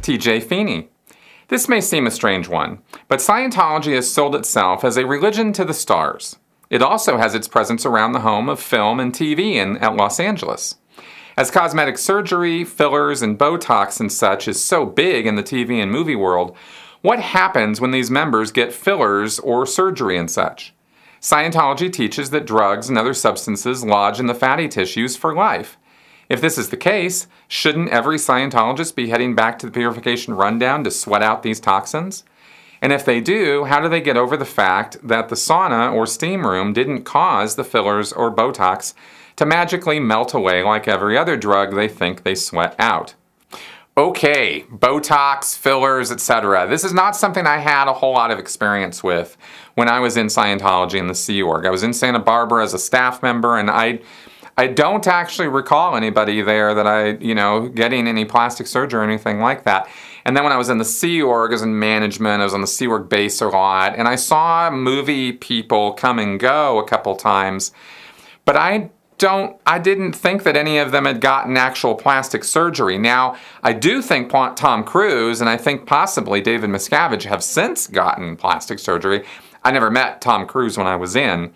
T.J. Feeney. This may seem a strange one, but Scientology has sold itself as a religion to the stars. It also has its presence around the home of film and TV at Los Angeles. As cosmetic surgery, fillers, and Botox and such is so big in the TV and movie world, what happens when these members get fillers or surgery and such? Scientology teaches that drugs and other substances lodge in the fatty tissues for life. If this is the case, shouldn't every Scientologist be heading back to the purification rundown to sweat out these toxins? And if they do, how do they get over the fact that the sauna or steam room didn't cause the fillers or Botox to magically melt away like every other drug they think they sweat out? Okay, Botox, fillers, etc. This is not something I had a whole lot of experience with when I was in Scientology in the Sea Org. I was in Santa Barbara as a staff member, and I don't actually recall anybody there that getting any plastic surgery or anything like that. And then when I was in the Sea Org as in management, I was on the Sea Org base a lot, and I saw movie people come and go a couple times, but I didn't think that any of them had gotten actual plastic surgery. Now, I do think Tom Cruise and I think possibly David Miscavige have since gotten plastic surgery. I never met Tom Cruise when I was in.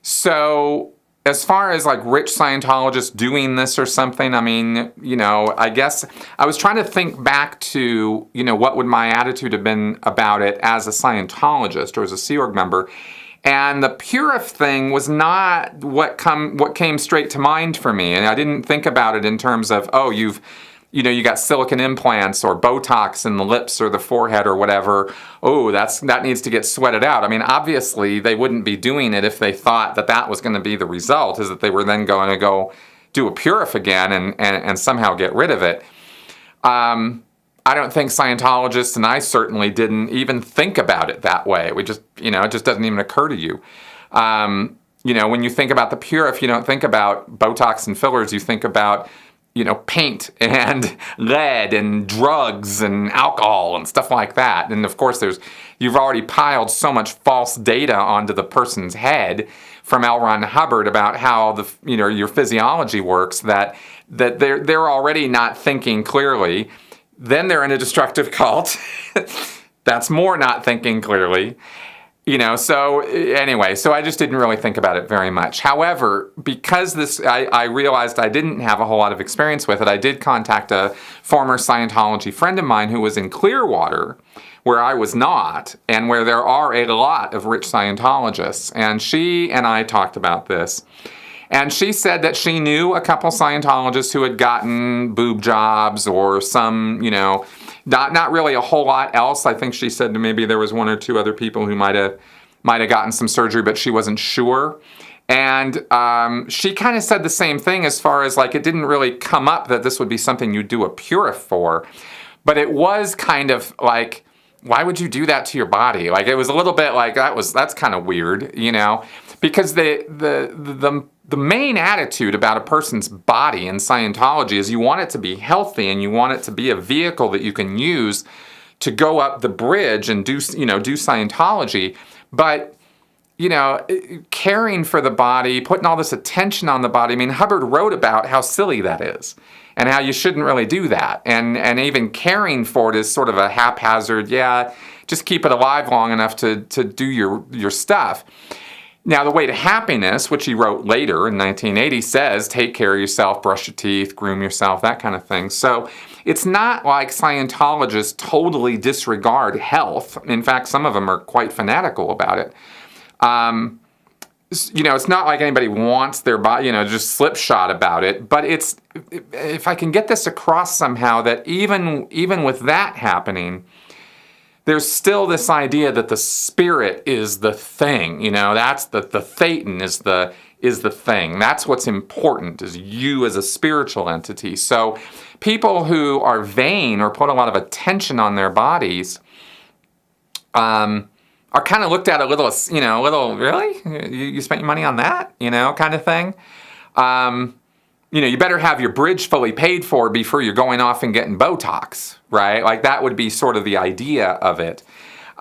So as far as like rich Scientologists doing this or something, I mean, I guess I was trying to think back to, what would my attitude have been about it as a Scientologist or as a Sea Org member. And the Purif thing was not what came straight to mind for me. And I didn't think about it in terms of, oh, you got silicone implants or Botox in the lips or the forehead or whatever. Oh, that needs to get sweated out. I mean, obviously they wouldn't be doing it if they thought that was going to be the result, is that they were then going to go do a Purif again and somehow get rid of it. I don't think Scientologists, and I certainly didn't even think about it that way. We just, it just doesn't even occur to you. When you think about the Purif, you don't think about Botox and fillers. You think about, paint and lead and drugs and alcohol and stuff like that. And of course, you've already piled so much false data onto the person's head from L. Ron Hubbard about how your physiology works that they're already not thinking clearly. Then they're in a destructive cult. That's more not thinking clearly. So anyway, so I just didn't really think about it very much. However, because I realized I didn't have a whole lot of experience with it, I did contact a former Scientology friend of mine who was in Clearwater, where I was not, and where there are a lot of rich Scientologists. And she and I talked about this. And she said that she knew a couple Scientologists who had gotten boob jobs or some, not really a whole lot else. I think she said maybe there was one or two other people who might have gotten some surgery, but she wasn't sure. And she kind of said the same thing as far as like it didn't really come up that this would be something you'd do a Purif for. But it was kind of like, why would you do that to your body? Like it was a little bit like that's kind of weird, because the main attitude about a person's body in Scientology is you want it to be healthy and you want it to be a vehicle that you can use to go up the bridge and do Scientology. But, caring for the body, putting all this attention on the body. I mean, Hubbard wrote about how silly that is and how you shouldn't really do that. And even caring for it is sort of a haphazard, just keep it alive long enough to do your stuff. Now, The Way to Happiness, which he wrote later in 1980, says take care of yourself, brush your teeth, groom yourself, that kind of thing. So it's not like Scientologists totally disregard health. In fact, some of them are quite fanatical about it. It's not like anybody wants their body, just slipshod about it. But if I can get this across somehow, that even with that happening, there's still this idea that the spirit is the thing, that's the Thetan is the thing. That's what's important, is you as a spiritual entity. So people who are vain or put a lot of attention on their bodies are kind of looked at a little, really? You spent your money on that? Kind of thing. You better have your bridge fully paid for before you're going off and getting Botox, right? Like that would be sort of the idea of it.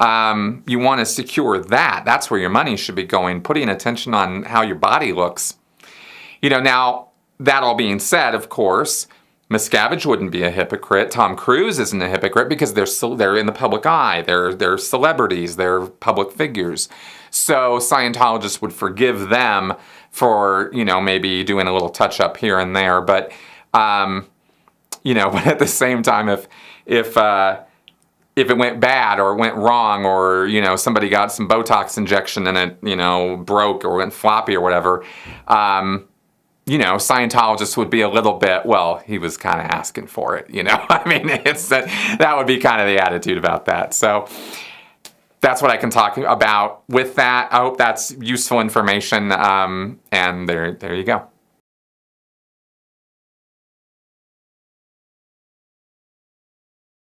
You want to secure that. That's where your money should be going, putting attention on how your body looks. Now, that all being said, of course, Miscavige wouldn't be a hypocrite. Tom Cruise isn't a hypocrite because they're in the public eye. They're celebrities. They're public figures. So Scientologists would forgive them for, maybe doing a little touch up here and there. But, but at the same time, if it went bad or it went wrong or, somebody got some Botox injection and it, broke or went floppy or whatever, Scientologists would be a little bit, well, he was kind of asking for it, I mean, that would be kind of the attitude about that. So that's what I can talk about with that. I hope that's useful information. And there you go.